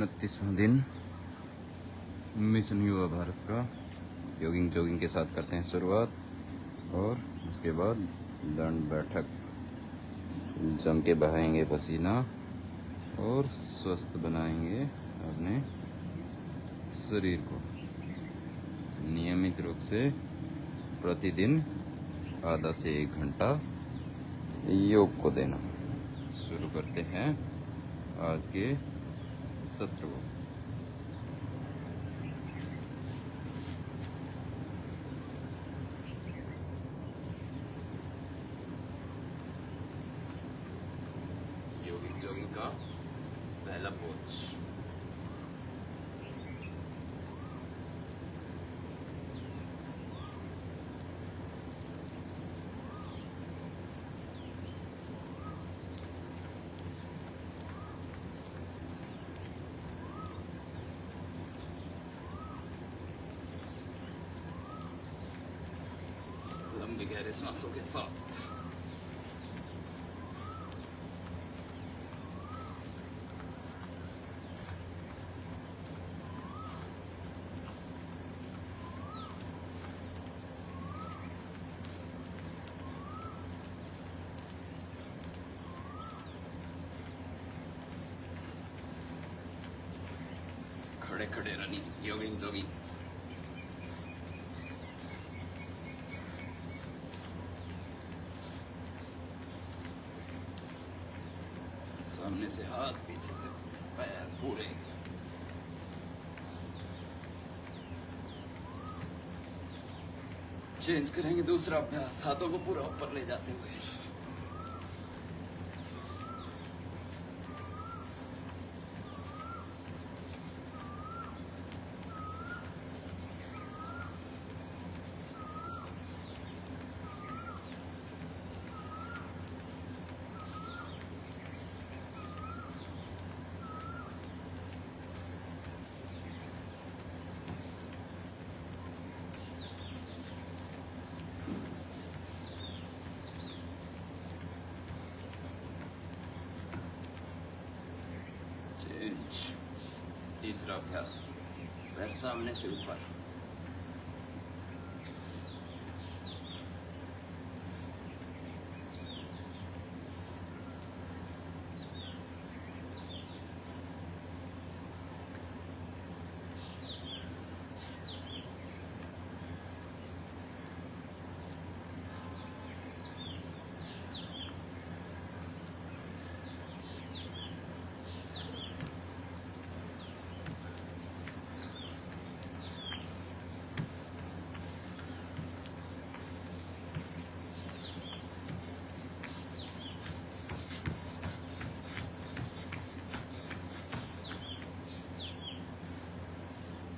29वां दिन मिशन युवा भारत का जॉगिंग के साथ करते हैं शुरुआत, और उसके बाद दंड बैठक जम के बहाएंगे पसीना और स्वस्थ बनाएंगे अपने शरीर को। नियमित रूप से प्रतिदिन आधा से 1 घंटा योग को देना। शुरू करते हैं आज के सत्र को। जॉगिंग का पहला पोज। लंबे गहरे सांसों के साथ खड़े खड़े रनिंग, जॉगिंग। सामने से हाथ, पीछे से पैर पूरे। चेंज करेंगे दूसरा अभ्यास, हाथों को पूरा ऊपर ले जाते हुए। तीसरा अभ्यास, पैर सामने से ऊपर।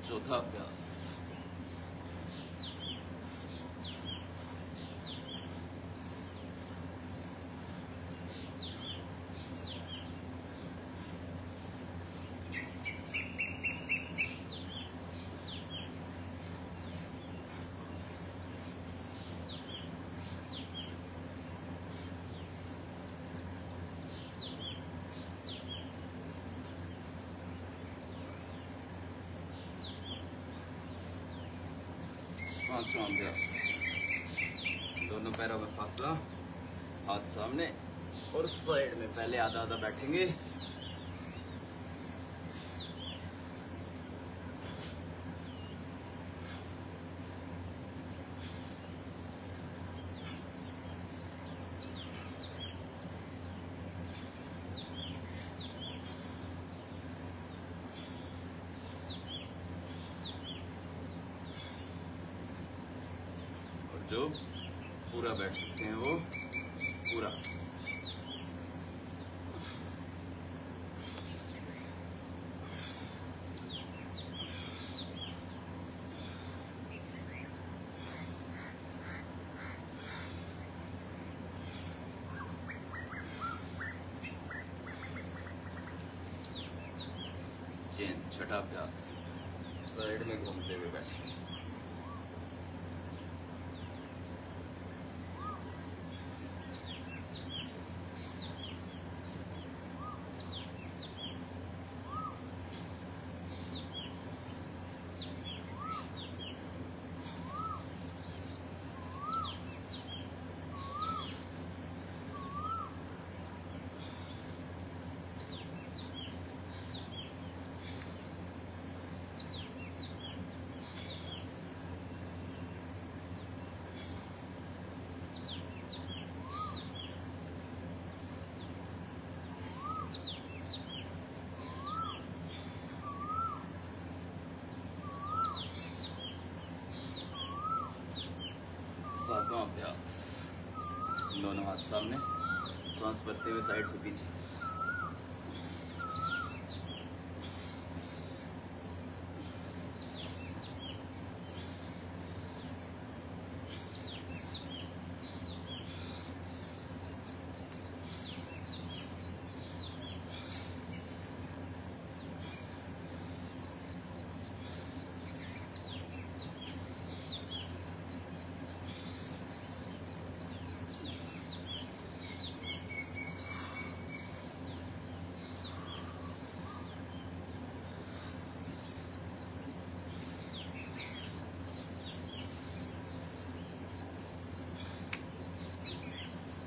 चौथा अभ्यास, पांचवा अभ्यास, दोनों पैरों में फासला, हाथ सामने और साइड में। पहले आधा आधा बैठेंगे, जो पूरा बैठ सकते हैं वो पूरा। चेन, छठा अभ्यास, साइड में घूमते हुए बैठे। सामने, सांस भरते हुए साइड से पीछे।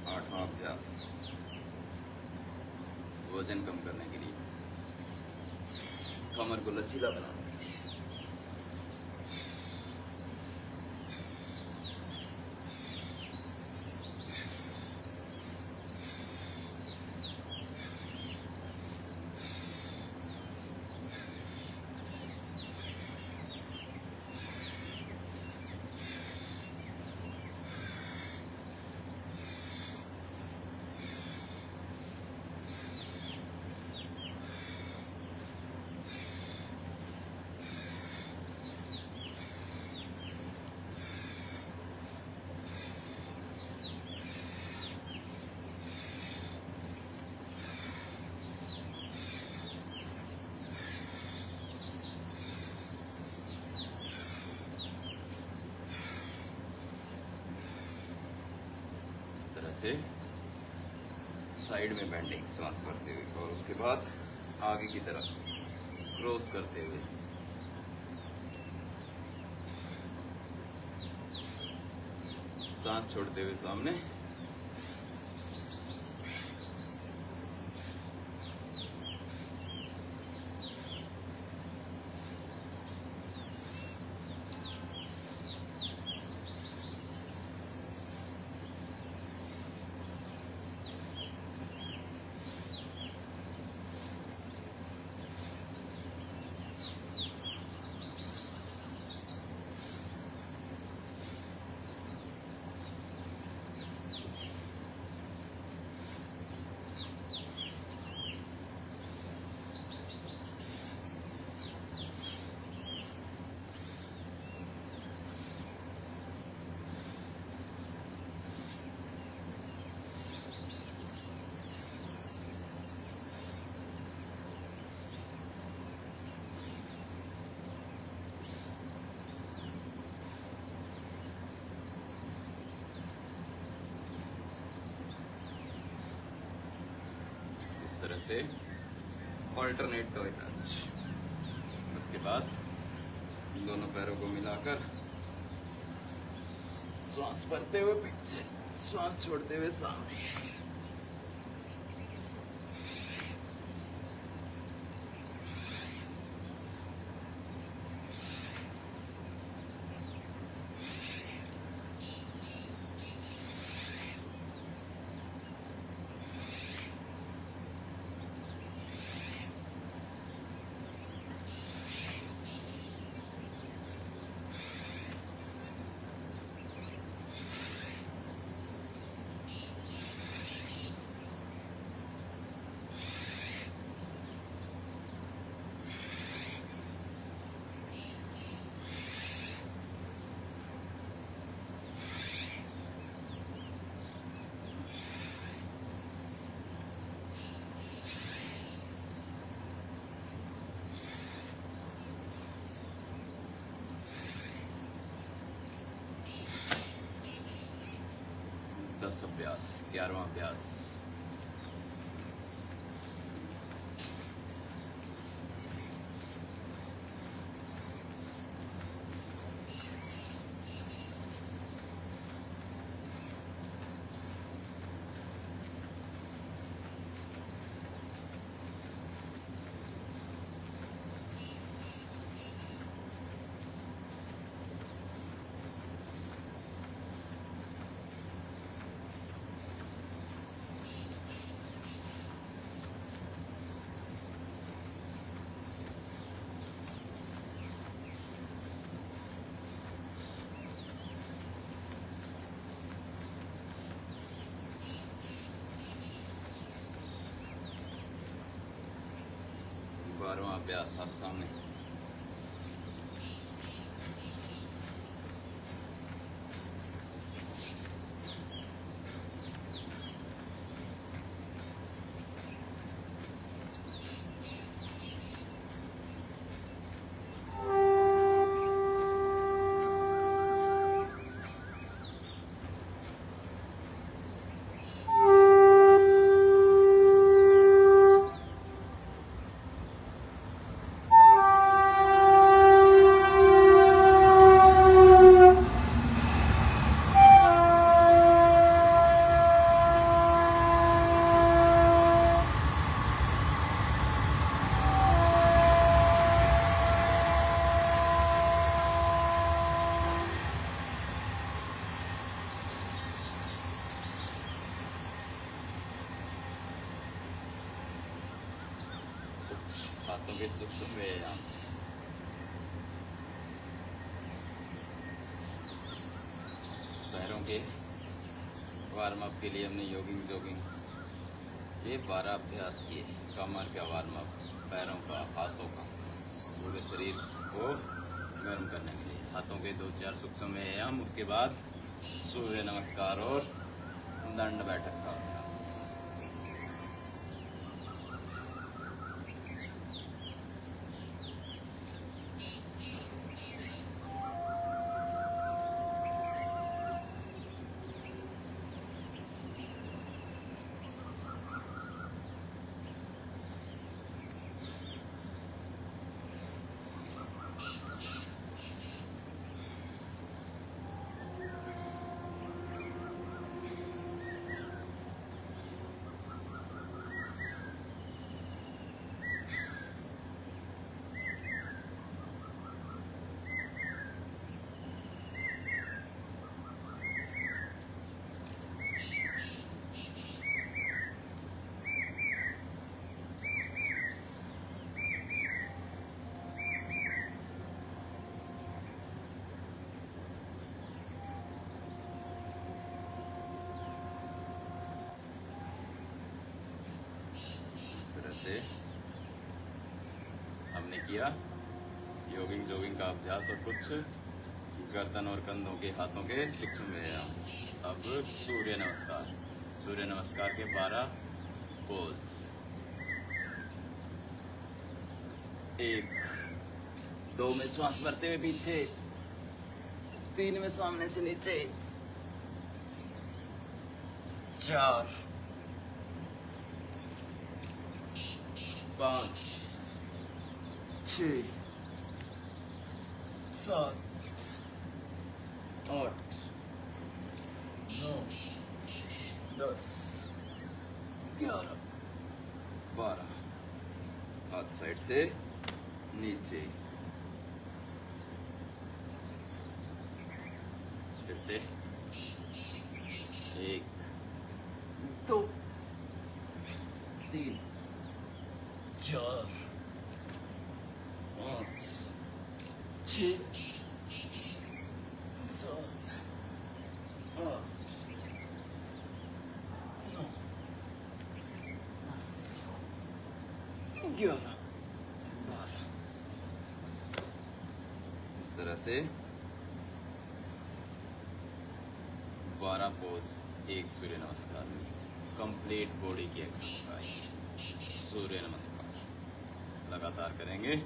आठवां अभ्यास, वजन कम करने के लिए, कमर को लचीला बनाना। इस तरह से साइड में बेंडिंग, सांस भरते हुए, और उसके बाद आगे की तरफ क्रॉस करते हुए। सांस छोड़ते हुए सामने, इस तरह से ऑल्टरनेट टॉय टच। उसके बाद दोनों पैरों को मिलाकर श्वास भरते हुए पीछे, श्वास छोड़ते हुए सामने। दस अभ्यास, 11वां अभ्यास। 12वां अभ्यास हाथ सामने। हाथों के सूक्ष्म व्यायाम। पैरों के वार्म अप के लिए हमने जॉगिंग के 12 अभ्यास किए। कमर का वार्म अप, पैरों का, हाथों का, पूरे शरीर को गर्म करने के लिए हाथों के 2-4 सूक्ष्म व्यायाम। उसके बाद सूर्य नमस्कार और दंड बैठक का अभ्यास। से हमने किया जॉगिंग का अभ्यास और कुछ गर्दन और कंधों के, हाथों के सूक्ष्म व्यायाम। अब सूर्य नमस्कार के 12 पोज। 1, 2 में श्वास भरते हुए पीछे, 3 में सामने से नीचे, 4, 5, 6, 7, 8, 9, 10, 11, 12। हाथ साइड से नीचे, फिर से 1, 2, 3, 4, 5, 6, 7, 8, 9, 10, 11, 12। इस तरह से 12 पोज एक सूर्य नमस्कार में। कंप्लीट बॉडी की एक्सरसाइज सूर्य नमस्कार लगातार करेंगे।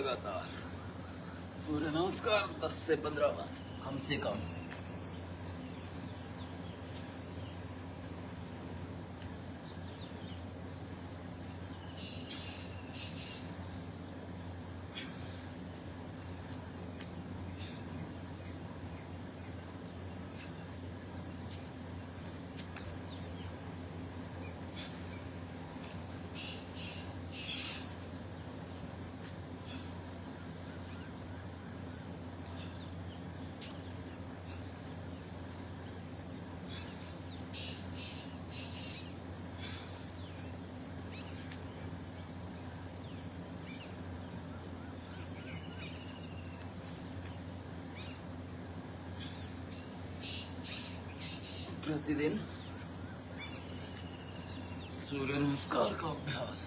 लगातार सूर्य नमस्कार 10 से 15 बार कम से कम। प्रतिदिन सूर्य नमस्कार का अभ्यास।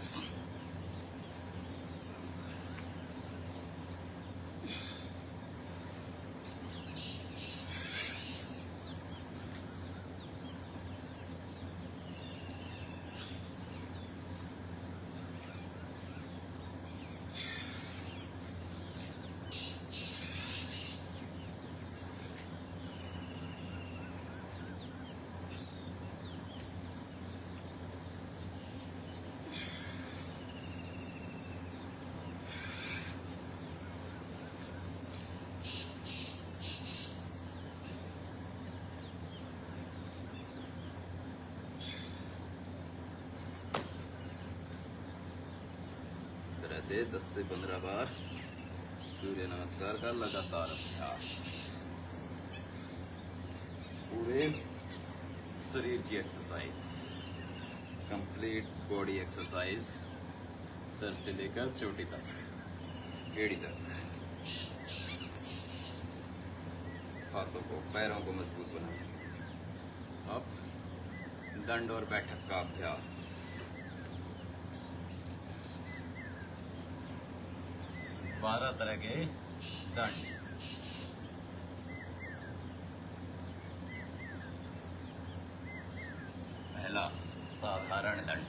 से 10 से 15 बार सूर्य नमस्कार का लगातार अभ्यास। पूरे शरीर की exercise, complete body exercise, sir से लेकर चोटी तक, एड़ी तक। हाथों को, पैरों को मजबूत बनाएं। अब दंड और बैठक का अभ्यास। 12 तरह के दंड। पहला साधारण दंड,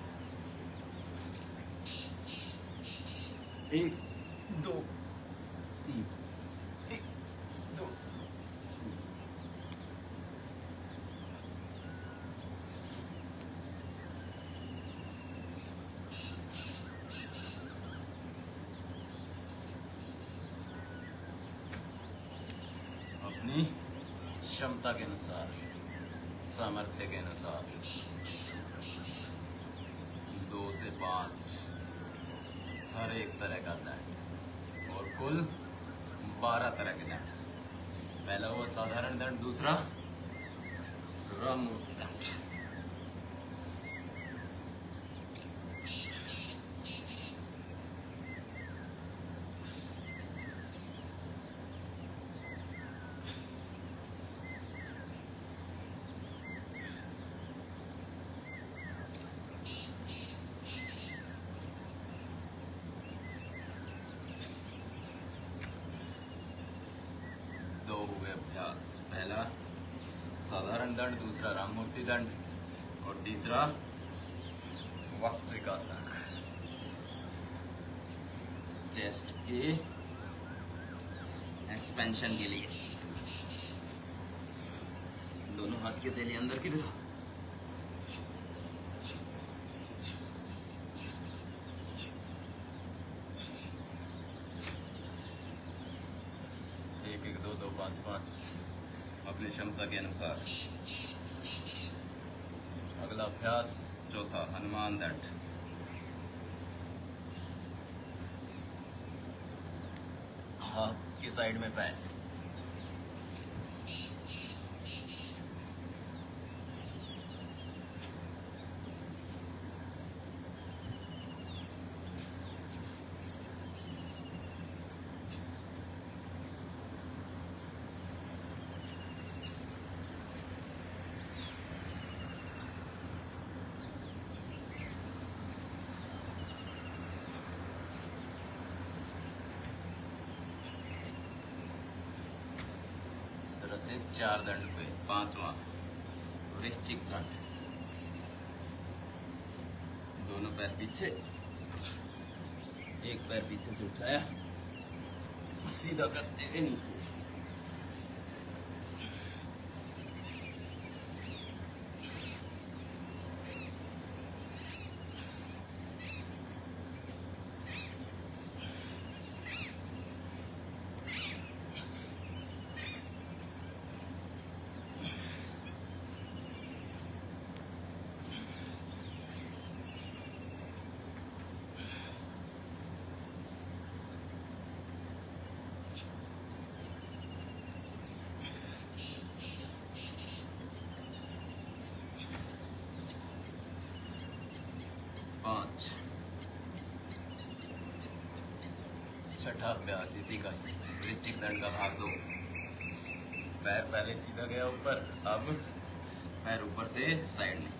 1 2 3, 1 2। अपनी क्षमता के अनुसार, सामर्थ्य के अनुसार 2 से 5 हर एक तरह का दंड, और कुल 12 तरह के दंड। पहला हुआ साधारण दंड, दूसरा राममूर्ति दंड। हुए अभ्यास, पहला साधारण दंड, दूसरा राममूर्ति दंड, और तीसरा वक्स्त्रिकासन, चेस्ट के एक्सपेंशन के लिए। दोनों हाथ की हथेली अंदर की तरफ। एक 1 2 2 5 5 अपनी क्षमता के अनुसार। अगला अभ्यास, चौथा हनुमान दंड। हाथ की साइड में पैर। तरह से 4 दंड हुए। 5वां वृश्चिक दंड, दोनों पैर पीछे, एक पैर पीछे से उठाया, सीधा करते हुए नीचे। 5 छठा अभ्यास इसी का ही, वृश्चिक दंड का भाग 2। पैर पहले सीधा गया ऊपर, अब पैर ऊपर से साइड में।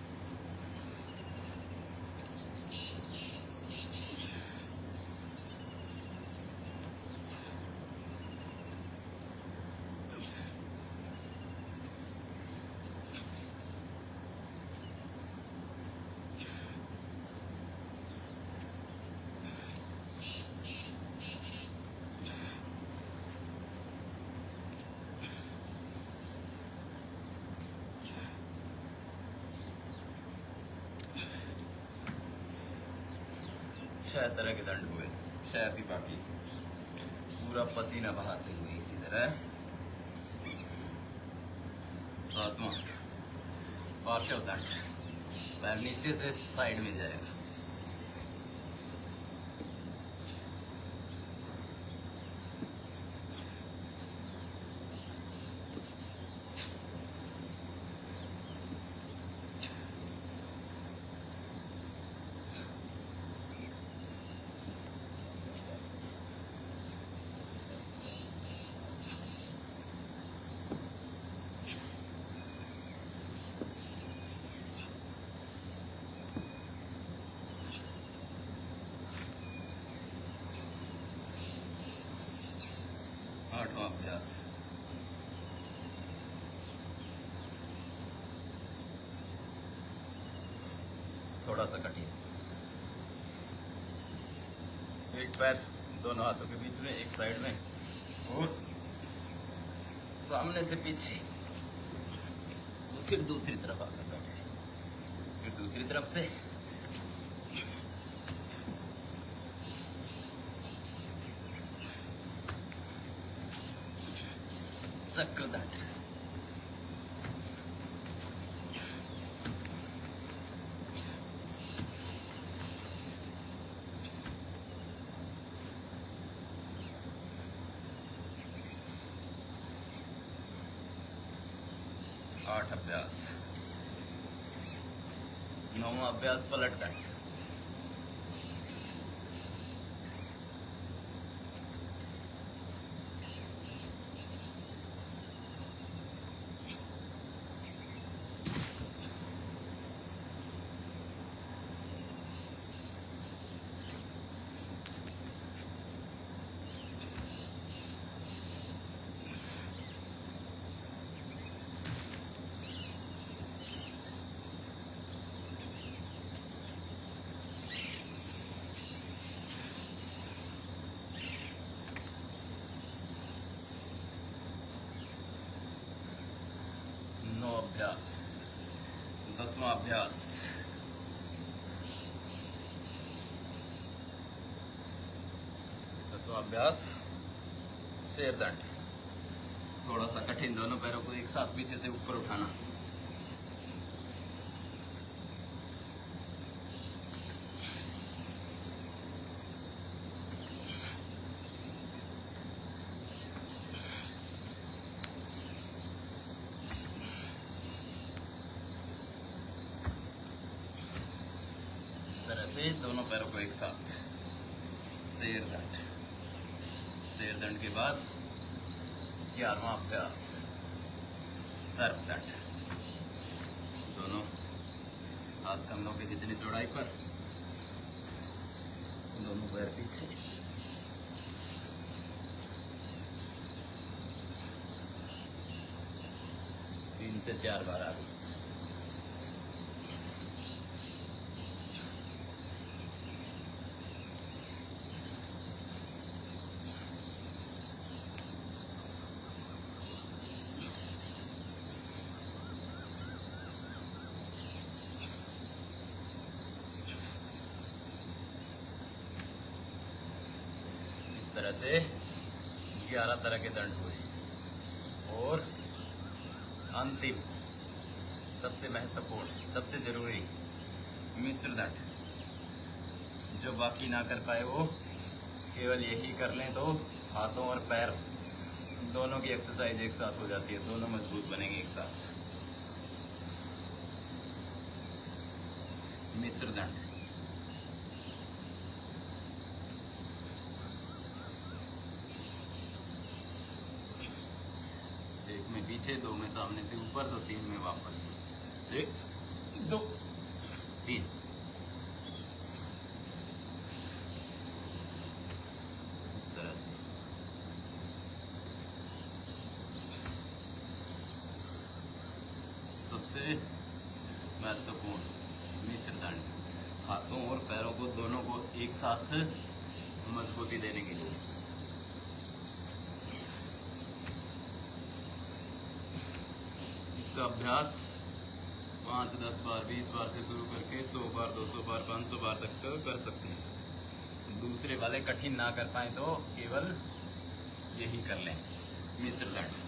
छह तरह के दंड हुए, 6 अभी बाकी। पूरा पसीना बहाते हुए इसी तरह। 7वां पार्श्व दंड, पैर नीचे से साइड में जाएगा। आठवां अभ्यास, थोड़ा सा कठिन। एक पैर दोनों हाथों के बीच में, एक साइड में, और सामने से पीछे, फिर दूसरी तरफ आकर बैठे, फिर दूसरी तरफ से, चक्र दंड। आठ अभ्यास। 9वां अभ्यास पलट दंड। अभ्यास। 10वां अभ्यास, शेर दंड। थोड़ा सा कठिन, दोनों पैरों को एक साथ पीछे से ऊपर उठाना। से दोनों पैरों को एक साथ, शेर दंड। शेर दंड के बाद 11वां अभ्यास, सर्प दंड। दोनों हाथ कंधों की जितनी चौड़ाई पर, दोनों पैर पीछे। 3 से 4 बार आगे। तरह से 11 तरह के दंड हुए और अंतिम सबसे महत्वपूर्ण, सबसे जरूरी मिश्र दंड, जो बाकी ना कर पाए वो केवल यही कर लें तो हाथों और पैर दोनों की एक्सरसाइज एक साथ हो जाती है, दोनों मजबूत बनेंगे एक साथ। मिश्र दंड। एक में पीछे, दो में सामने से ऊपर, तो तीन में वापस। 1 2 3। इस तरह से सबसे महत्वपूर्ण मिश्र दंड, हाथों और पैरों को दोनों को एक साथ मजबूती देने के लिए। इसका अभ्यास 5, 10 बार, 20 बार से शुरू करके 100 बार, 200 बार, 500 बार तक कर सकते हैं। दूसरे वाले कठिन ना कर पाए तो केवल यही कर लें, मिश्र दंड।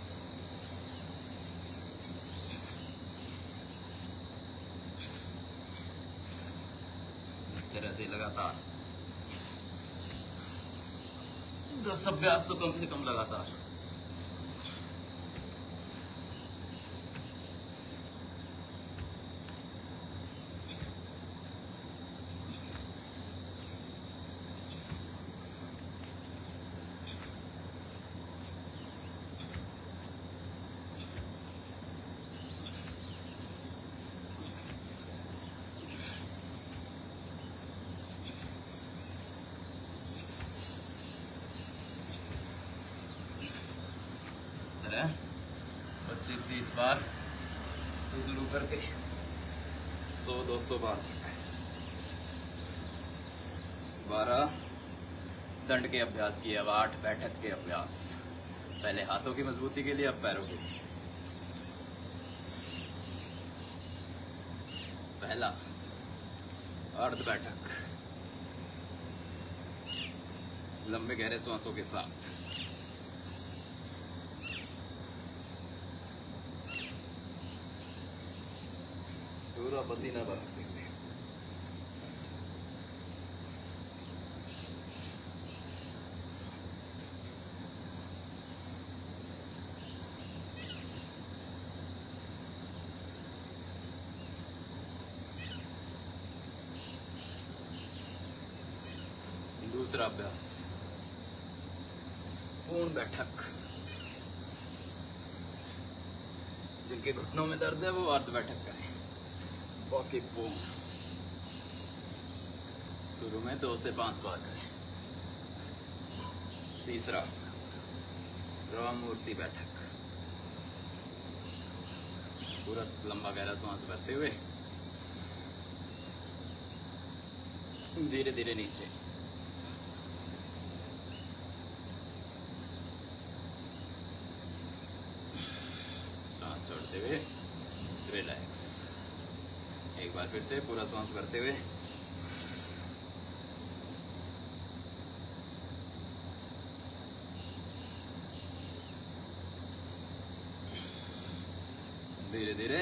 इस तरह से लगातार 10 अभ्यास तो कम से कम लगातार। इस तरह 25-30 बार से शुरू करके 100-200 बार तक। 12 दंड के अभ्यास किए, अब 8 बैठक के अभ्यास। पहले हाथों की मजबूती के लिए, अब पैरों के लिए। पहला अर्ध बैठक, लंबे गहरे श्वासों के साथ। पूरा पसीना बहाते हुए। दूसरा अभ्यास पूर्ण बैठक। जिनके घुटनों में दर्द है वो अर्ध बैठक करें, बाकी पूर्ण। शुरू में 2 से 5 बार करें। तीसरा राम मूर्ति बैठक, पूरा लंबा गहरा सांस भरते हुए धीरे धीरे नीचे। सांस छोड़ते हुए रिलैक्स। एक बार फिर से पूरा सांस भरते हुए धीरे धीरे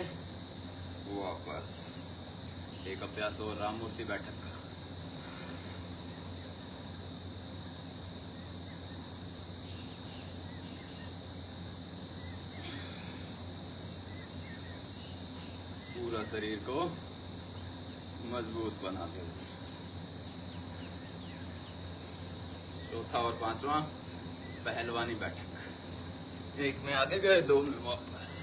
वापस। एक अभ्यास और राम मूर्ति बैठक का। पूरा शरीर को मजबूत बनाते हुए। चौथा और पांचवा पहलवानी बैठक। एक में आगे गए, 2 में वापस।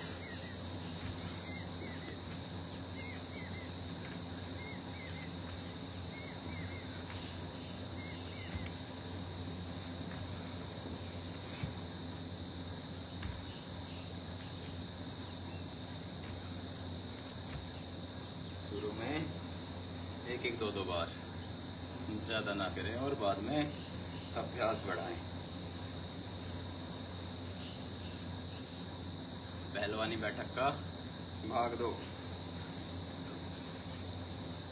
शुरू में 1-1, 2-2 बार, ज्यादा ना करें और बाद में अभ्यास बढ़ाएं। पहलवानी बैठक का भाग 2।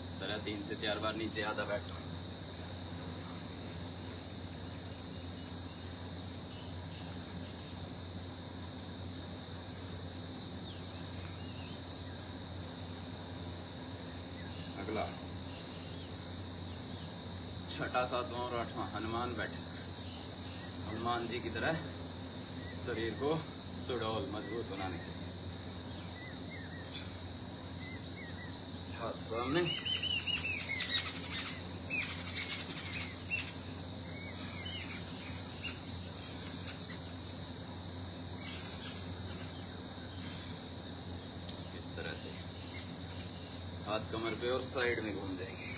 इस तरह 3 से 4 बार नीचे आधा बैठो। अगला छठा, सातवां और आठवां हनुमान बैठक। हनुमान जी की तरह शरीर को सुडौल मजबूत बनाने के लिए हाथ सामने, इस तरह से हाथ कमर पे और साइड में घूम जाएंगे।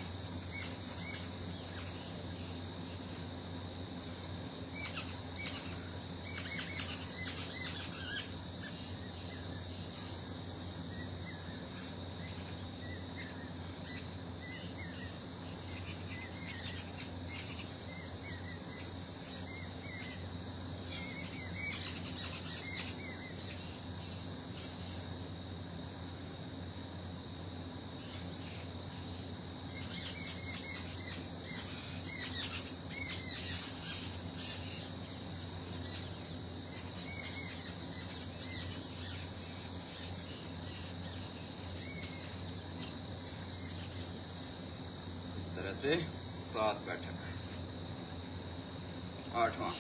इस तरह से 7 बैठक। आठवां,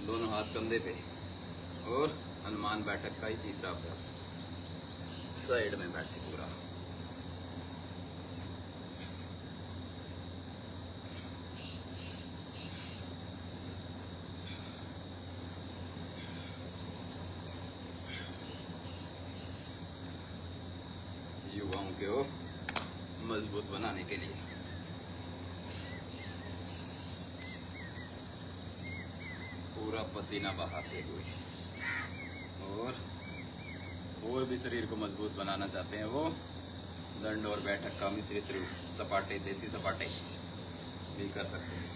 दोनों हाथ कंधे पे और हनुमान बैठक का ही तीसरा अभ्यास, साइड में बैठे पूरा। युवाओं को मजबूत बनाने के लिए पूरा पसीना बहाते हुए, और भी शरीर को मजबूत बनाना चाहते हैं वो दंड और बैठक का मिश्रित रूप, सपाटे, देसी सपाटे भी कर सकते हैं।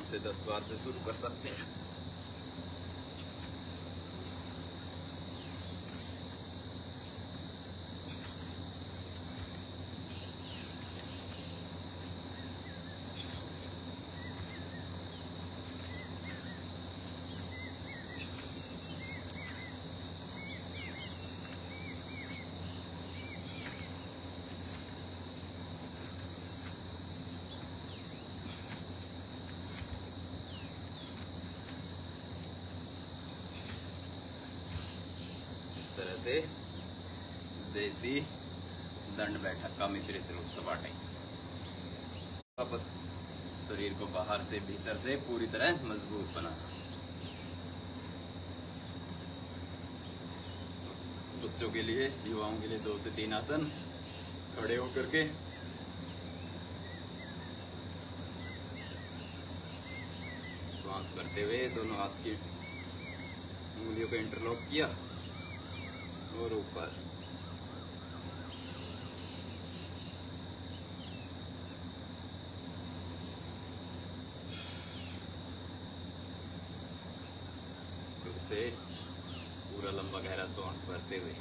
से 10 बार से शुरू कर सकते हैं। इस तरह से देसी दंड बैठक का मिश्रित रूप सपाटे। वापस शरीर को बाहर से भीतर से पूरी तरह मजबूत बनाना। बच्चों के लिए, युवाओं के लिए 2 से 3 आसन खड़े होकर के, श्वास करते हुए दोनों हाथ की उंगलियों को इंटरलॉक किया और ऊपर। फिर से पूरा लंबा गहरा श्वास भरते हुए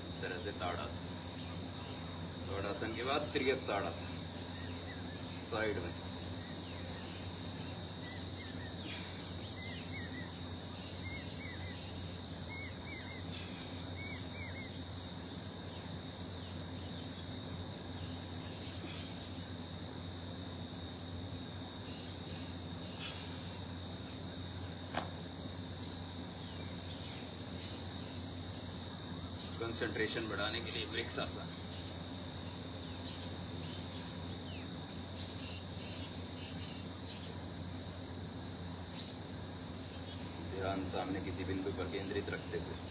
इस तरह से ताड़ासन। ताड़ासन के बाद त्रियक ताड़ासन साइड में। कंसंट्रेशन बढ़ाने के लिए वृक्षासन। ध्यान सामने किसी बिंदु पर केंद्रित रखते हुए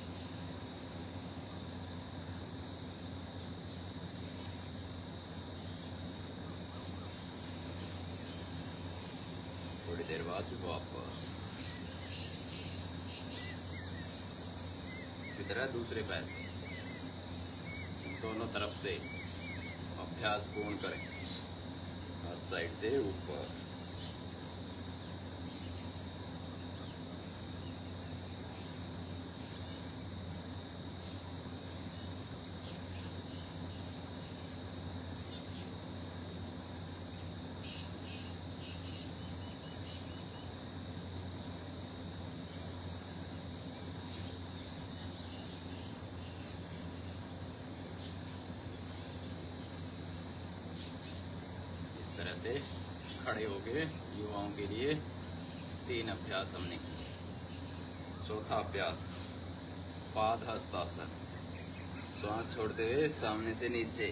वापस। इसी तरह दूसरे पैर से दोनों तरफ से अभ्यास पूर्ण करें। हाथ साइड से ऊपर, इस तरह से खड़े हो गए। युवाओं के लिए 3 अभ्यास हमने किए। चौथा अभ्यास पाद हस्तासन। श्वास छोड़ते हुए सामने से नीचे,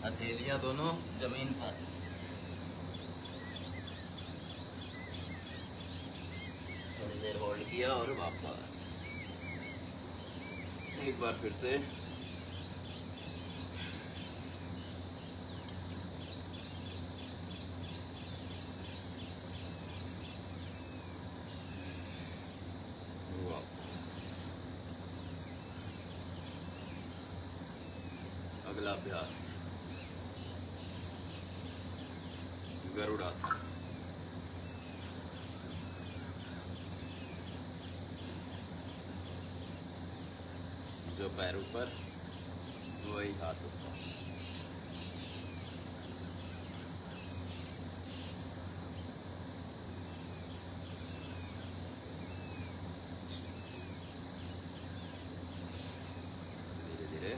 हथेलियां दोनों जमीन पर। थोड़ी देर होल्ड किया और वापस। एक बार फिर से। अगला अभ्यास गरुड़ासन। जो पैर ऊपर वही हाथ ऊपर। धीरे धीरे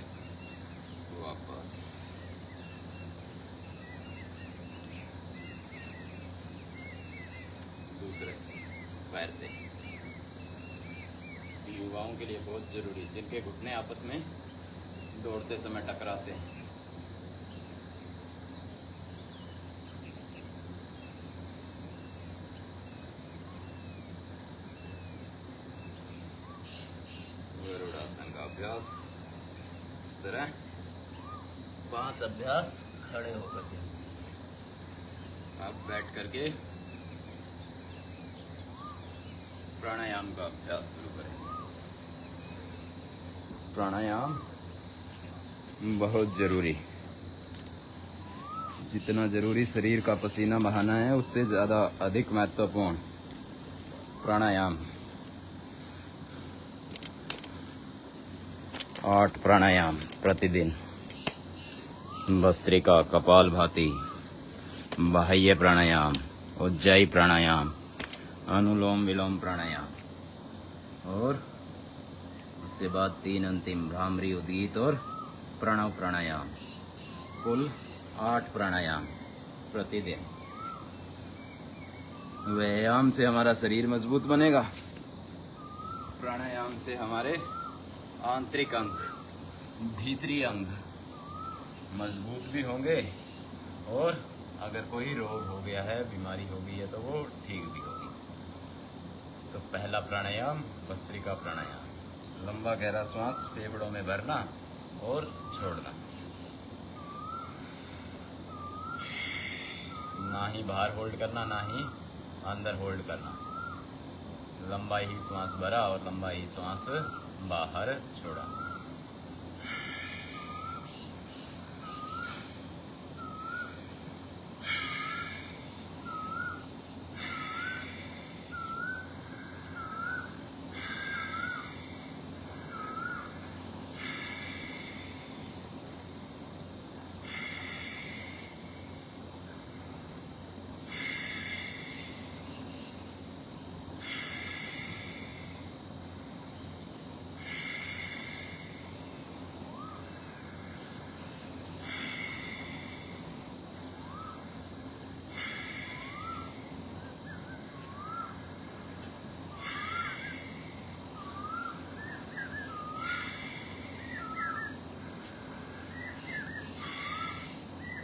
वापस। दूसरे पैर से। युवाओं के लिए बहुत जरूरी, जिनके घुटने आपस में दौड़ते समय टकराते हैं। गरुड़ासन का अभ्यास इस तरह 5 अभ्यास खड़े होकर के। अब बैठ करके प्राणायाम का अभ्यास शुरू करें। प्राणायाम बहुत जरूरी, जितना जरूरी शरीर का पसीना बहाना है उससे ज्यादा अधिक महत्वपूर्ण प्राणायाम। 8 प्राणायाम प्रतिदिन। भस्त्रिका, कपालभाति, बाह्य प्राणायाम, उज्जाई प्राणायाम, अनुलोम विलोम प्राणायाम और उसके बाद 3 अंतिम भ्रामरी, उद्गीत और प्रणव प्राणायाम। कुल 8 प्राणायाम प्रतिदिन। व्यायाम से हमारा शरीर मजबूत बनेगा। प्राणायाम से हमारे आंतरिक अंग, भीतरी अंग मजबूत भी होंगे और अगर कोई रोग हो गया है, बीमारी हो गई है तो वो ठीक भी होगी। तो पहला प्राणायाम भस्त्रिका प्राणायाम। लंबा गहरा श्वास फेफड़ों में भरना और छोड़ना, ना ही बाहर होल्ड करना ना ही अंदर होल्ड करना। लंबा ही श्वास भरा और लंबा ही श्वास बाहर छोड़ा।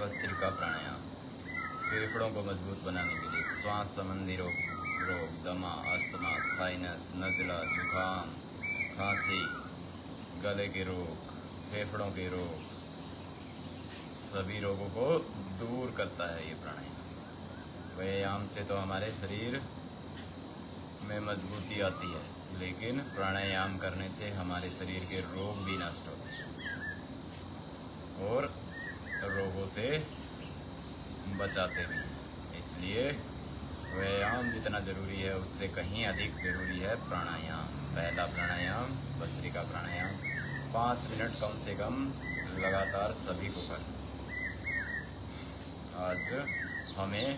भस्त्रिका प्राणायाम फेफड़ों को मजबूत बनाने के लिए श्वास संबंधी रोग, दमा, अस्थमा, साइनस, नज़ला, जुकाम, खांसी, गले के रोग, फेफड़ों के रोग, सभी रोगों को दूर करता है ये प्राणायाम। व्यायाम से तो हमारे शरीर में मजबूती आती है, लेकिन प्राणायाम करने से हमारे शरीर के रोग भी नष्ट होते हैं और रोगों से बचाते भी हैं। इसलिए व्यायाम जितना ज़रूरी है उससे कहीं अधिक ज़रूरी है प्राणायाम। पहला प्राणायाम भस्त्रिका प्राणायाम 5 मिनट कम से कम लगातार सभी को करना। आज हमें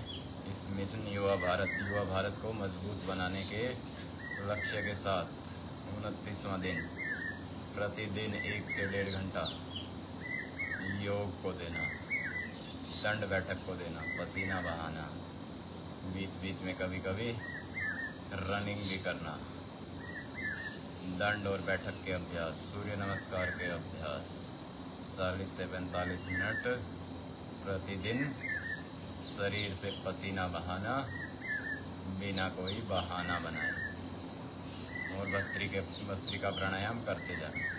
इस मिशन युवा भारत को मजबूत बनाने के लक्ष्य के साथ 29वां दिन प्रतिदिन 1 से 1.5 घंटा योग को देना, दंड बैठक को देना, पसीना बहाना, बीच बीच में कभी कभी रनिंग भी करना, दंड और बैठक के अभ्यास, सूर्य नमस्कार के अभ्यास 40 से 45 मिनट प्रतिदिन शरीर से पसीना बहाना बिना कोई बहाना बनाए और भस्त्रिका प्राणायाम करते जाना।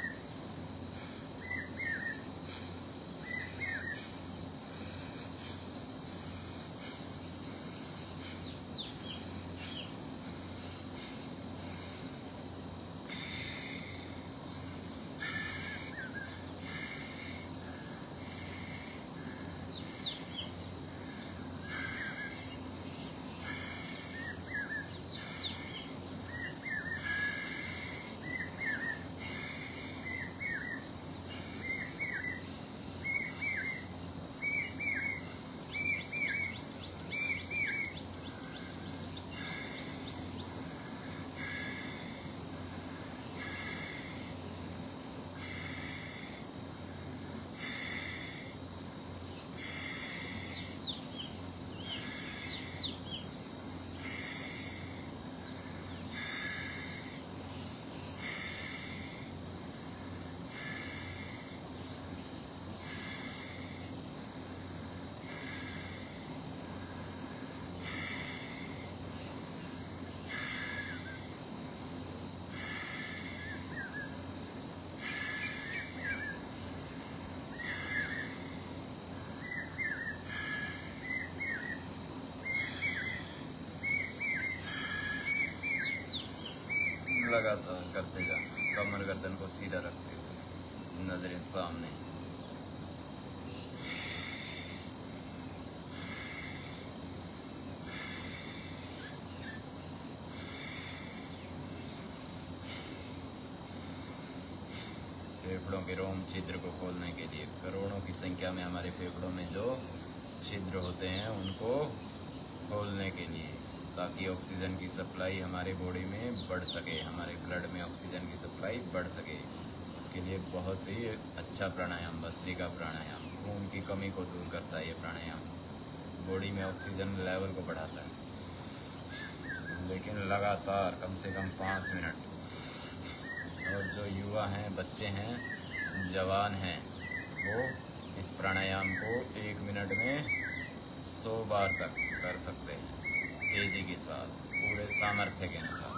लगातार करते जाना, कमर गर्दन को सीधा रखते हुए, नजरें सामने। फेफड़ों के रोम छिद्र को खोलने के लिए करोड़ों की संख्या में हमारे फेफड़ों में जो छिद्र होते हैं उनको खोलने के लिए, ताकि ऑक्सीजन की सप्लाई हमारे बॉडी में बढ़ सके, हमारे ब्लड में ऑक्सीजन की सप्लाई बढ़ सके। उसके लिए बहुत ही अच्छा प्राणायाम भस्त्रिका प्राणायाम खून की कमी को दूर करता है। ये प्राणायाम बॉडी में ऑक्सीजन लेवल को बढ़ाता है, लेकिन लगातार कम से कम 5 मिनट। और जो युवा हैं, बच्चे हैं, जवान हैं, वो इस प्राणायाम को 1 मिनट में 100 बार तक कर सकते हैं, तेजी के साथ, पूरे सामर्थ्य के अनुसार।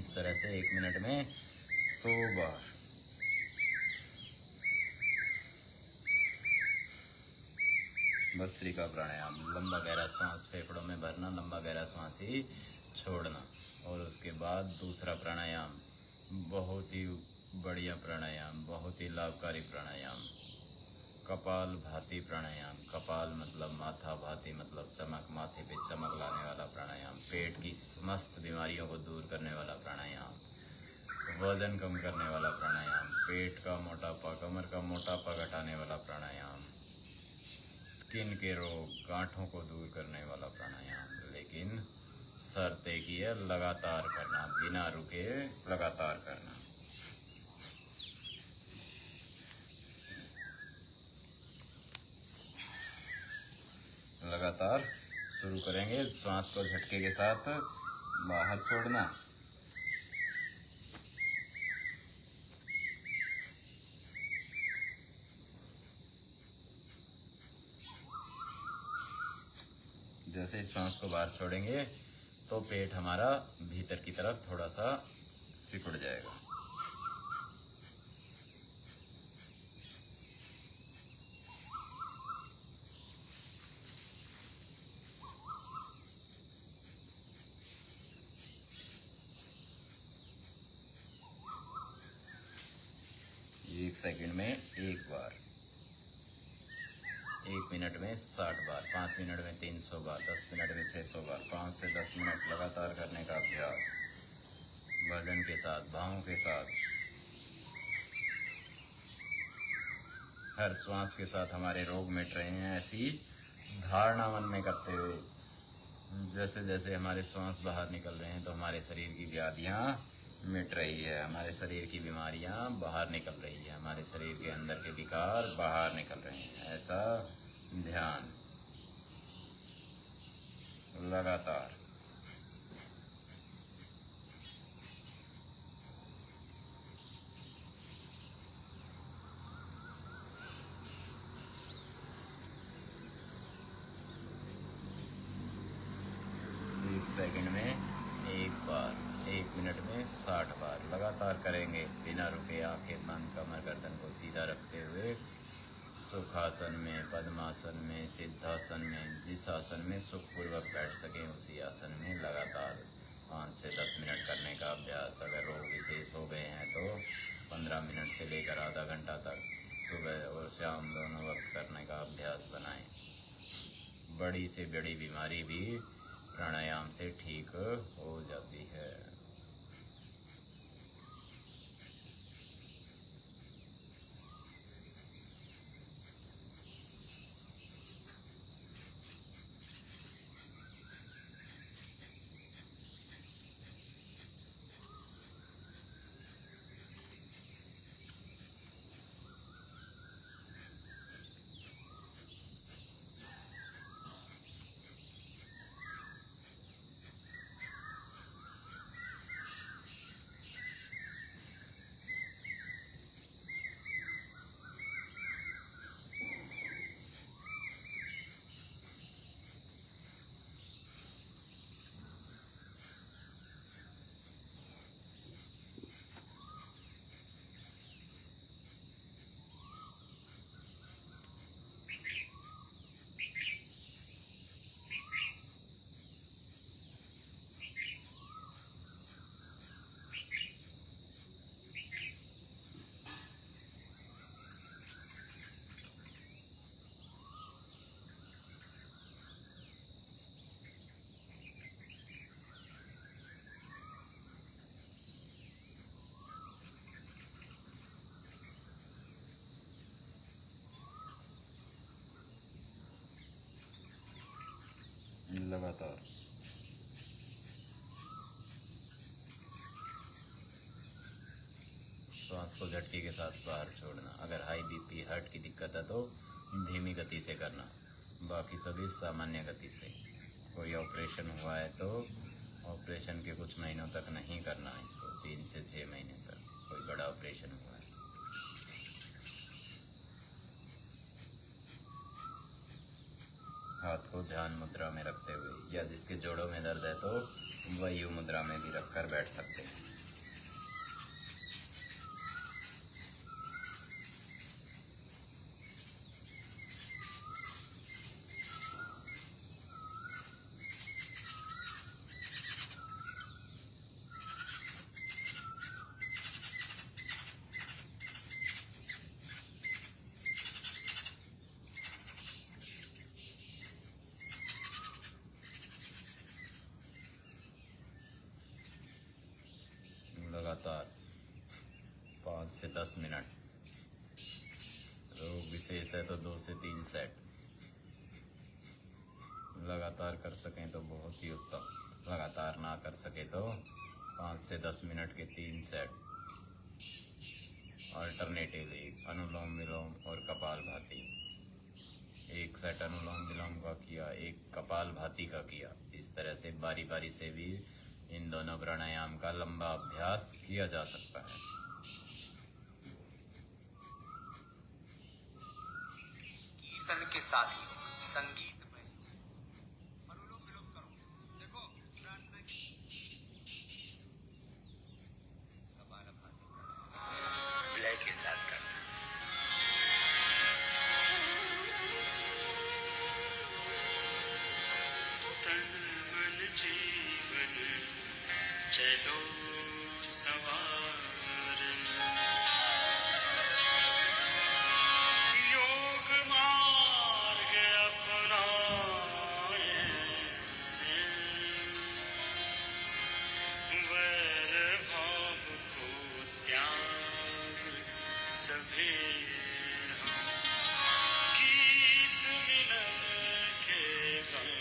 इस तरह से 1 मिनट में 100 बार। भस्त्रिका प्राणायाम, लंबा गहरा सांस फेफड़ों में भरना, लंबा गहरा सांस ही छोड़ना। और उसके बाद दूसरा प्राणायाम, बहुत ही बढ़िया प्राणायाम, बहुत ही लाभकारी प्राणायाम, कपाल भाती प्राणायाम। कपाल मतलब माथा, भाती मतलब चमक, माथे पे चमक लाने वाला प्राणायाम, पेट की समस्त बीमारियों को दूर करने वाला प्राणायाम, वजन कम करने वाला प्राणायाम, पेट का मोटापा, कमर का मोटापा घटाने वाला प्राणायाम, स्किन के रोग, गांठों को दूर करने वाला प्राणायाम। लेकिन शर्त एक ही है, लगातार करना, बिना रुके लगातार करना। लगातार शुरू करेंगे, श्वास को झटके के साथ बाहर छोड़ना। जैसे श्वास को बाहर छोड़ेंगे तो पेट हमारा भीतर की तरफ थोड़ा सा सिकुड़ जाएगा। एक सेकंड में 1 बार, 1 मिनट में 60 बार, 5 मिनट में 300 बार, 10 मिनट में 600 बार, 5 से 10 मिनट लगातार करने का अभ्यास, वजन के साथ, भावों के साथ। हर श्वास के साथ हमारे रोग मिट रहे हैं, ऐसी धारणा मन में करते हुए। जैसे जैसे हमारे श्वास बाहर निकल रहे हैं तो हमारे शरीर की व्याधियां मिट रही है, हमारे शरीर की बीमारियां बाहर निकल रही है, हमारे शरीर के अंदर के विकार बाहर निकल रहे हैं। ऐसा ध्यान लगातार। एक सेकंड में 1 बार, 1 मिनट में 60 बार लगातार करेंगे, बिना रुके, आंखें बंद, कमर गर्दन को सीधा रखते हुए। सुखासन में, पद्मासन में, सिद्धासन में, जिस आसन में सुखपूर्वक बैठ सकें उसी आसन में लगातार 5 से 10 मिनट करने का अभ्यास। अगर रोग विशेष हो गए हैं तो 15 मिनट से लेकर आधा घंटा तक सुबह और शाम दोनों वक्त करने का अभ्यास बनाएं। बड़ी से बड़ी बीमारी भी प्राणायाम से ठीक हो जाती है। लगातार श्वास को झटके के साथ बाहर छोड़ना। अगर हाई बीपी, हार्ट की दिक्कत है तो धीमी गति से करना, बाकी सभी सामान्य गति से। कोई ऑपरेशन हुआ है तो ऑपरेशन के कुछ महीनों तक नहीं करना इसको, 3 से 6 महीने तक कोई बड़ा ऑपरेशन हुआ है। हाथ को ध्यान मुद्रा में रखते हुए, या जिसके जोड़ों में दर्द है तो वायु मुद्रा में भी रखकर बैठ सकते हैं। लगातार 5 से 10 मिनट। रोग विशेष है तो 2 से 3 सेट लगातार कर सकें तो बहुत ही उत्तम। लगातार ना कर सके तो 5 से 10 मिनट के 3 सेट अल्टरनेटिवली अनुलोम विलोम और कपालभाति। एक सेट अनुलोम विलोम का किया, एक कपालभाति का किया। इस तरह से बारी बारी से भी इन दोनों प्राणायाम का लंबा अभ्यास किया जा सकता है। कीर्तन के साथ ही संगीत में अनुलोम विलोम करो। देखो प्रार्थना लय के साथ करना। तन मन जीवन चलो सवार, योग मार्ग अपनाए, वैर भाव को त्याग सभी हम, गीत मिलन के गाए।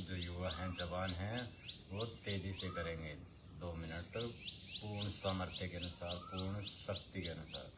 जो युवा हैं, जवान हैं, वो तेजी से करेंगे। 2 मिनट पूर्ण सामर्थ्य के अनुसार, पूर्ण शक्ति के अनुसार।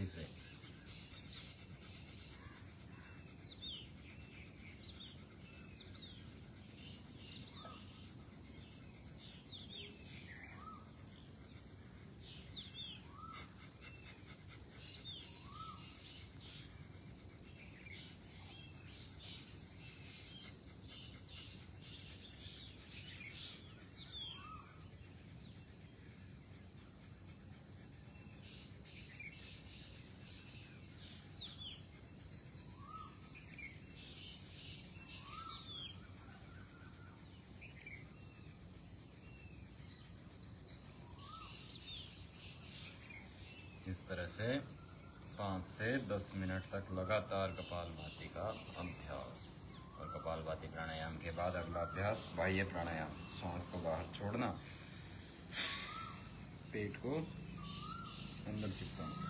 तेजी से। इस तरह से 5 से 10 मिनट तक लगातार कपालभाति का अभ्यास। और कपालभाति प्राणायाम के बाद अगला अभ्यास बाह्य प्राणायाम। श्वास को बाहर छोड़ना, पेट को अंदर चिपकाना।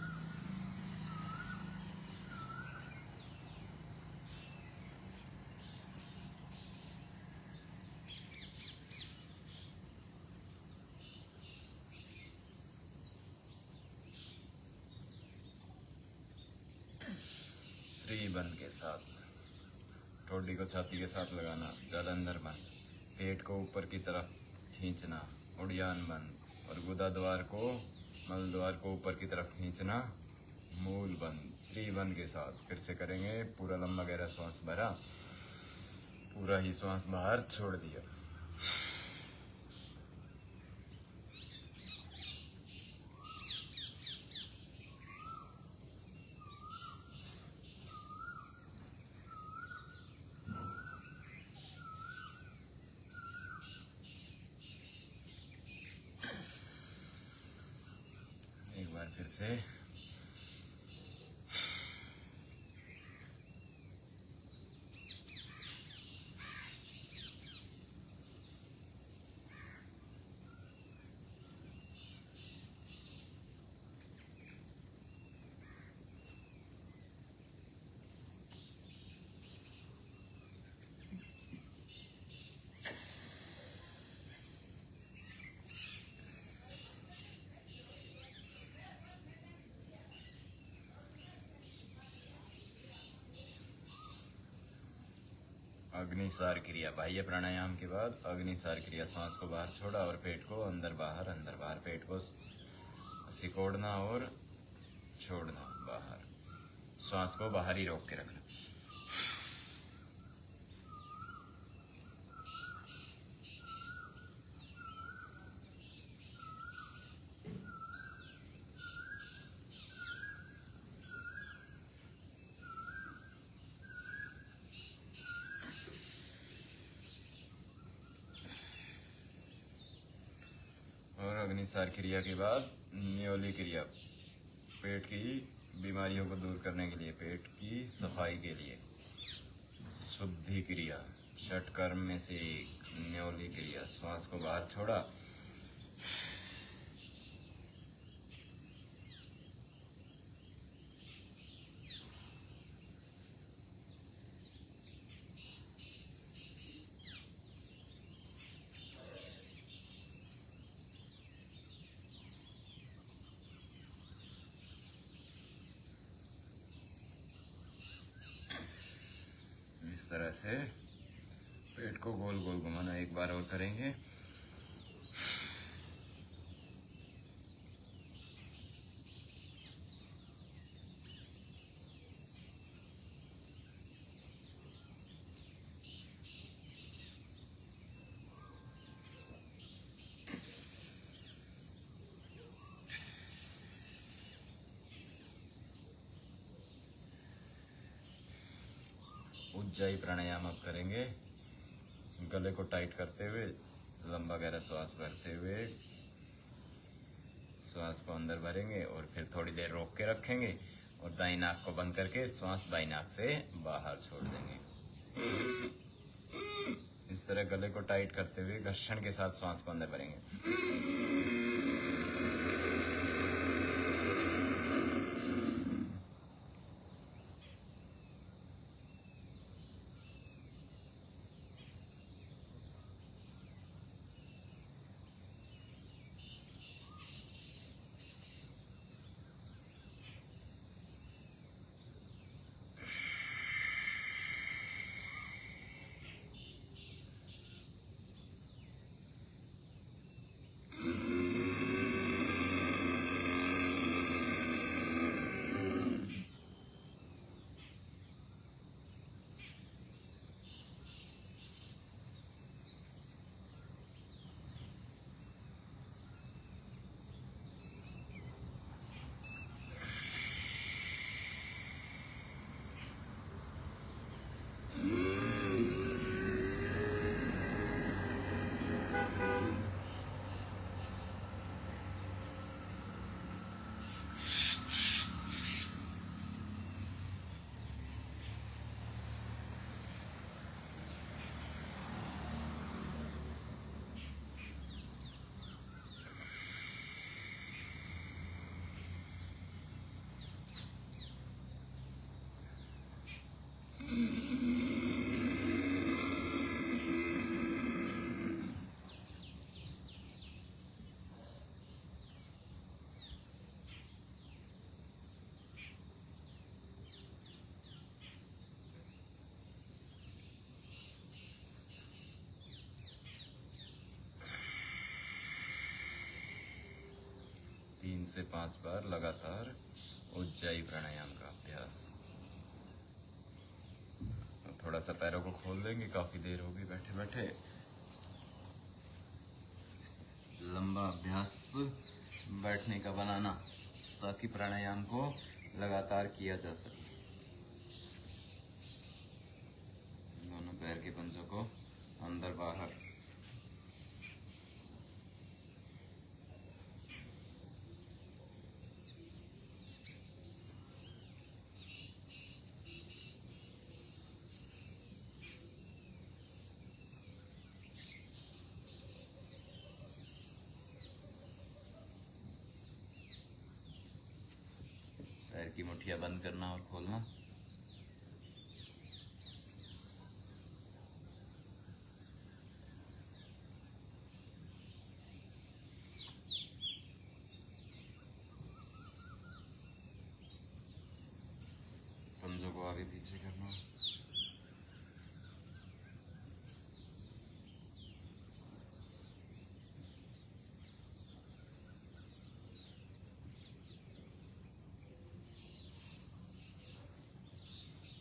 बंद के साथ ठोडी को छाती के साथ लगाना, ज़्यादा अंदर बंद, पेट को ऊपर की तरफ खींचना, उड़ियान बंद, और गुदा द्वार को, मल द्वार को ऊपर की तरफ खींचना, मूल बंद, त्रिबंद के साथ। फिर से करेंगे। पूरा लंबा गहरा श्वास भरा, पूरा ही श्वास बाहर छोड़ दिया। फिर से अग्निसार क्रिया। बाह्य प्राणायाम के बाद अग्निसार क्रिया। श्वास को बाहर छोड़ा और पेट को अंदर बाहर, पेट को सिकोड़ना और छोड़ना बाहर। श्वास को बाहर ही रोक के रखना। अग्निसार क्रिया के बाद न्योली क्रिया। पेट की बीमारियों को दूर करने के लिए, पेट की सफाई के लिए शुद्धि क्रिया। षटकर्म में से एक न्योली क्रिया। श्वास को बाहर छोड़ा, इस तरह से पेट को गोल गोल घुमाना। एक बार और करेंगे। उज्जाई प्राणायाम अब करेंगे। गले को टाइट करते हुए, लंबा गहरा श्वास भरते हुए श्वास को अंदर भरेंगे और फिर थोड़ी देर रोक के रखेंगे और दाई नाक को बंद करके श्वास बाई नाक से बाहर छोड़ देंगे। इस तरह गले को टाइट करते हुए घर्षण के साथ श्वास को अंदर भरेंगे। 3 से 5 बार लगातार उज्जाई प्राणायाम का अभ्यास। थोड़ा सा पैरों को खोल देंगे, काफी देर होगी बैठे बैठे। लंबा अभ्यास बैठने का बनाना ताकि प्राणायाम को लगातार किया जा सके। दोनों पैर के पंजों को अंदर बाहर। पैर की मुठ्ठियां बंद करना और खोलना। पंजों को आगे पीछे करना।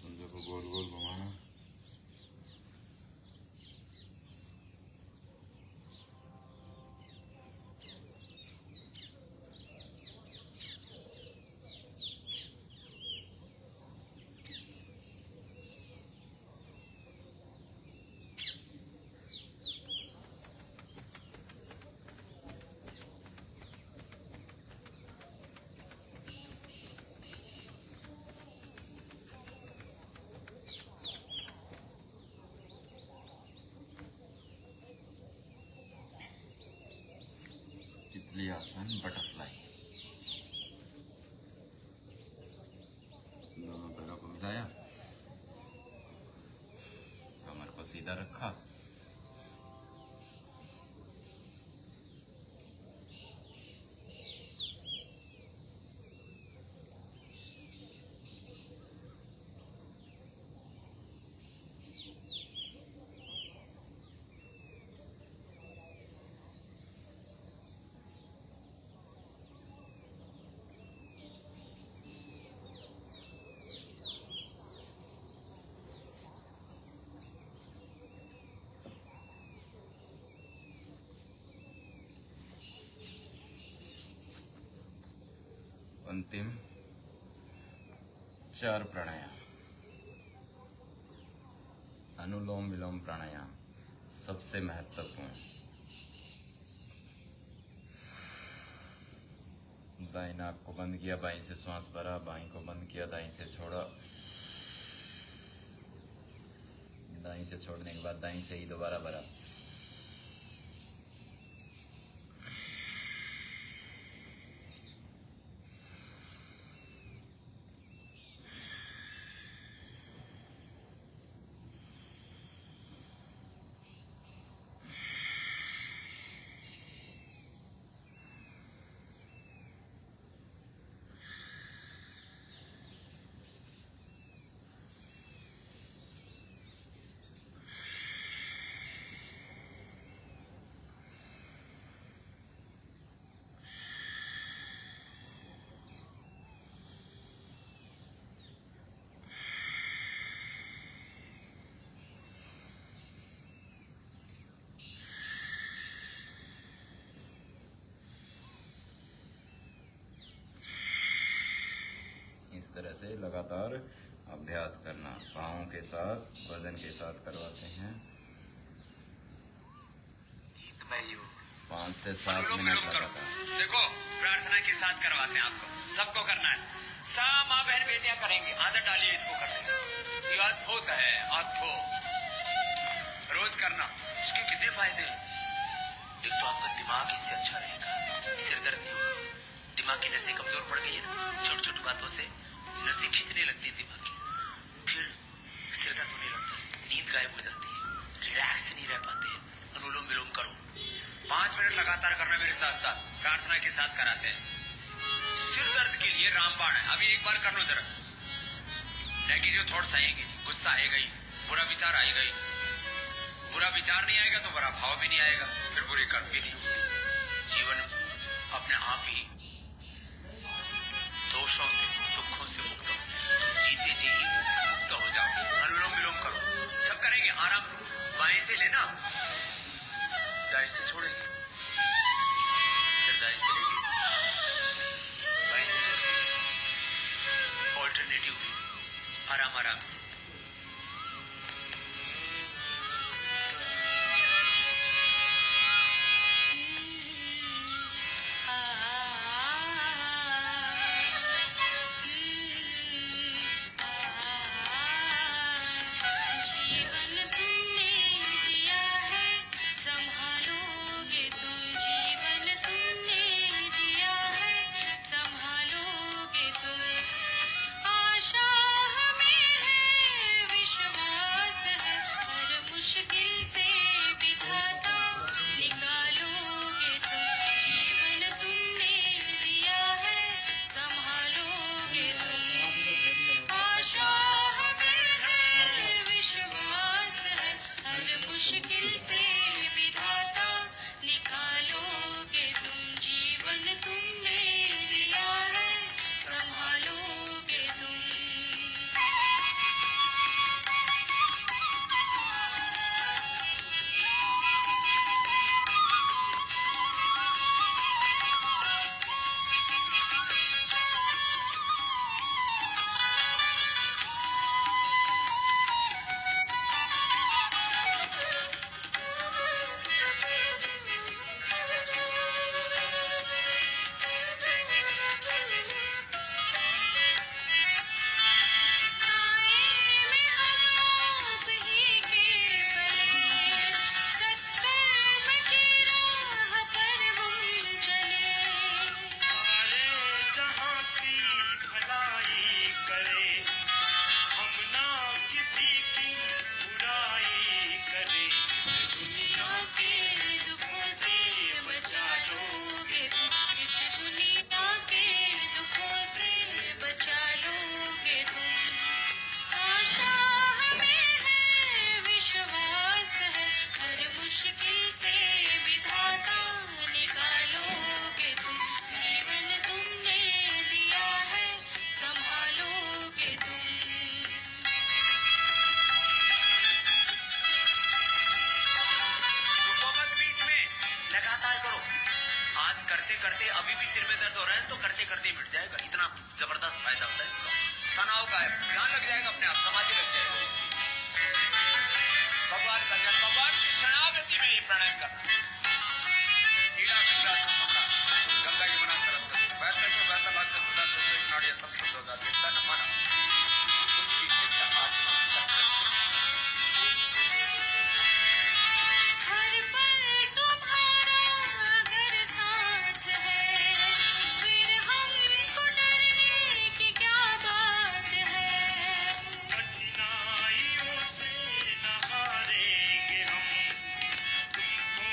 पंजों को गोल गोल घुमाना। तितली आसन, बटरफ्लाई। दोनों पैरों को मिलाया, कमर को सीधा रखा। अंतिम 4 प्राणायाम। अनुलोम विलोम प्राणायाम सबसे महत्वपूर्ण। दाई नाक को बंद किया, बाई से श्वास भरा, बाई को बंद किया, दाई से छोड़ा। दाई से छोड़ने के बाद दाई से ही दोबारा भरा। इस तरह से लगातार अभ्यास करना। पाँव के साथ, वजन के साथ करवाते हैं। 5 से 7 मिनट लगातार। देखो, प्रार्थना के साथ करवाते हैं आपको, सबको करना है। सब माँ बहन बेटियां करेंगे। आदत डालिए इसको करने की। ये अद्भुत है, अद्भुत। रोज करना, इसके कितने फायदे हैं। एक तो आपका दिमाग इससे अच्छा रहेगा, सिर दर्द नहीं होगा। दिमाग की नसें कमजोर पड़ गई है ना, छोटी छोटी बातों से नसें खींचने लगती है दिमाग की, फिर सिर दर्द होने लगता है, नींद गायब हो जाती है, रिलैक्स नहीं रह पाते हैं। अनुलोम विलोम करो, 5 मिनट लगातार करना। मेरे साथ साथ प्रार्थना के साथ कराते हैं। सिर दर्द के लिए रामबाण है। अभी एक बार कर लो जरा। नेगेटिव थॉट्स आएंगे, गुस्सा आएगा ही, बुरा विचार आएगा ही। बुरा विचार नहीं आएगा तो बुरा भाव भी नहीं आएगा, फिर बुरे कर्म भी नहीं होते। जीवन अपने आप ही दोषों से दुखों से मुक्त हो गए। तुम जीते जी ही मुक्त हो जाओ। अनुलोम विलोम करो, सब करेंगे आराम से। बाएं से लेना, दाएं से छोड़ेंगे, फिर दाएं से लेंगे, बाएं से छोड़ेंगे। ऑल्टरनेटिव ब्रीदिंग, आराम आराम से। मुश्किल से विधाता निकालोगे तुम, जीवन तुमने दिया है संभालोगे तुम। आशा हमें है, विश्वास है, हर मुश्किल से विधाता निकालोगे तुम, जीवन तुमने दिया है संभालोगे तुम। मुश्किल से विधाता निकालोगे तुम, जीवन तुमने दिया है संभालोगे तुम। रुको मत बीच में, लगातार करो। आज करते करते अभी भी सिर में दर्द हो रहा है तो करते करते मिट जाएगा। इतना जबरदस्त फायदा होता है इसका। तनाव का है, ध्यान लग जाएगा, अपने आप समाधि लग जाएगा। भगवान कल्याण, भगवान की शरणागति में ये प्राणायाम करना। लीला गंगा से समरा, गंगा यमुना सरस्वती, बहते तो बहता भाग में सजा तो एक नाड़िया संस्कृत होगा। कितना न माना बुद्धि चित्त आत्मा तत्व हर पल तुम्हारा अगर साथ है, फिर हमको डरने की क्या बात है। कठिनाइयों से न हारेंगे हम, तुमको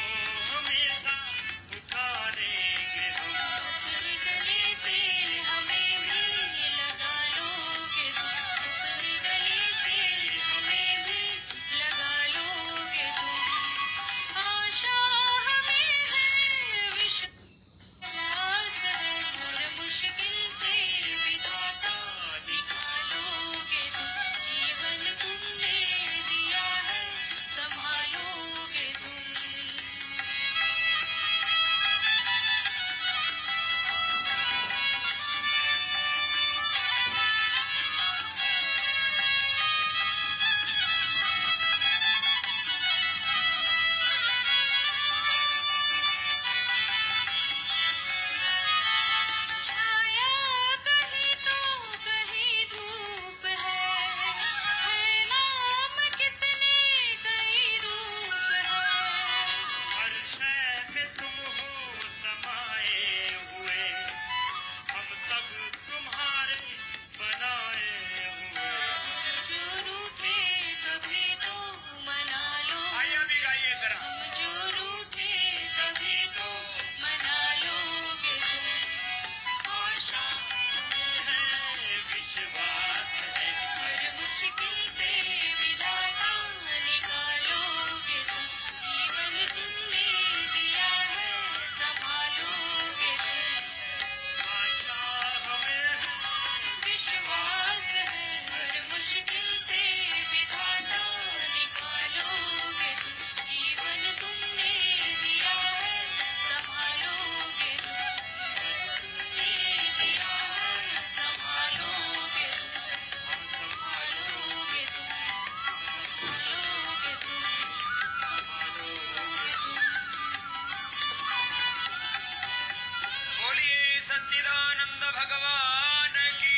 सच्चिदानंद भगवान की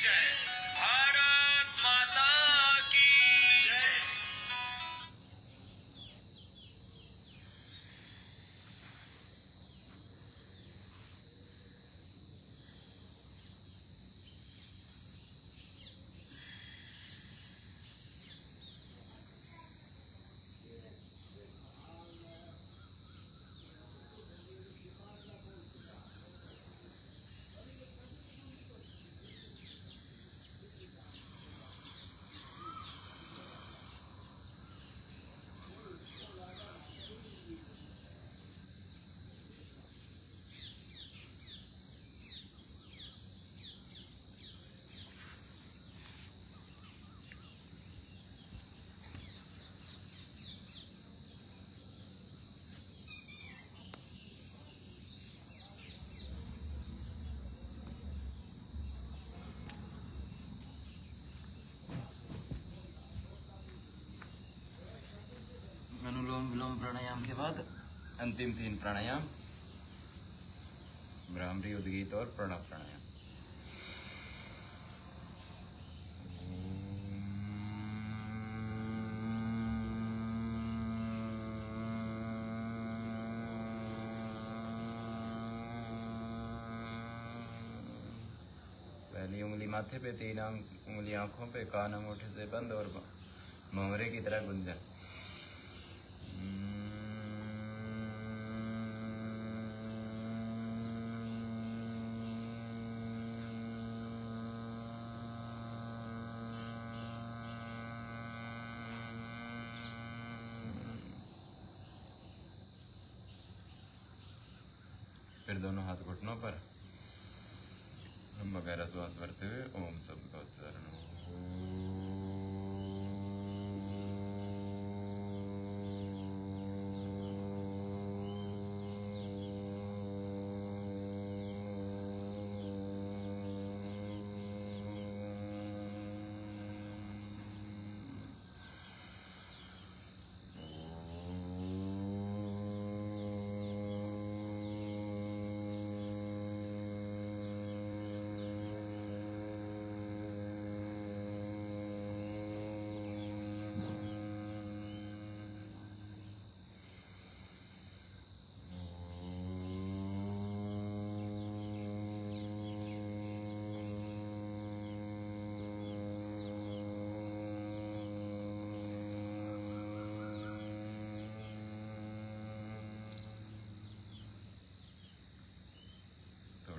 जय। भारत माता की जय। अनुलोम विलोम प्राणायाम के बाद अंतिम 3 प्राणायाम, भ्रामरी, उद्गीत और प्रणव प्राणायाम। पहली उंगली माथे पे, 3 उंगली आंखों पे, कान अंगूठे से बंद और मोहरे की तरह गुंजन। फिर दोनों हाथ घुटनों पर वगैरह श्वास भरते हुए ओम शब्द का उच्चारण।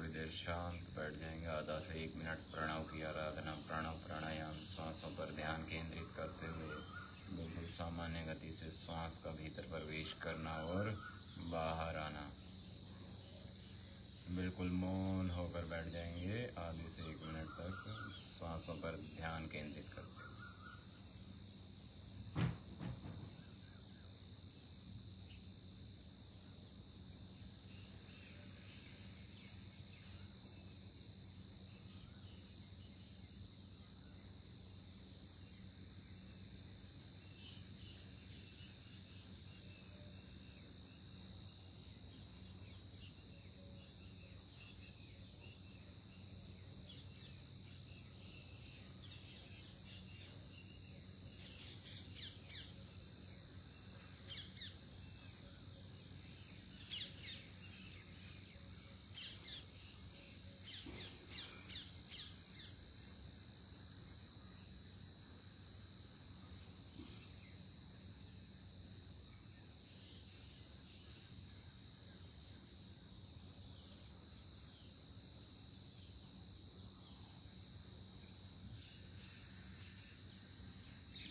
देर शांत बैठ जाएंगे। आधा से 1 मिनट प्रणव की आराधना, प्रणव प्राणायाम, श्वासों पर ध्यान केंद्रित करते हुए बिल्कुल सामान्य गति से श्वास का भीतर प्रवेश करना और बाहर आना। बिल्कुल मौन होकर बैठ जाएंगे आधे से 1 मिनट तक, श्वासों पर ध्यान केंद्रित करते हुए।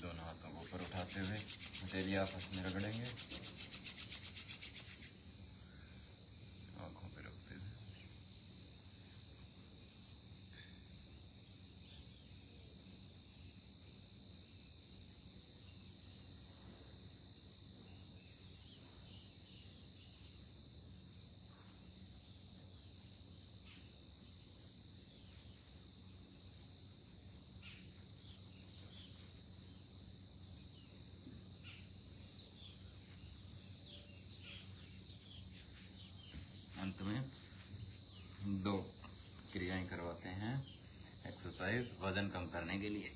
दोनों हाथों को ऊपर उठाते हुए हथेली आपस में रगड़ेंगे, आंखों पे रखते हुए। अंत में 2 क्रियाएं करवाते हैं एक्सरसाइज वजन कम करने के लिए।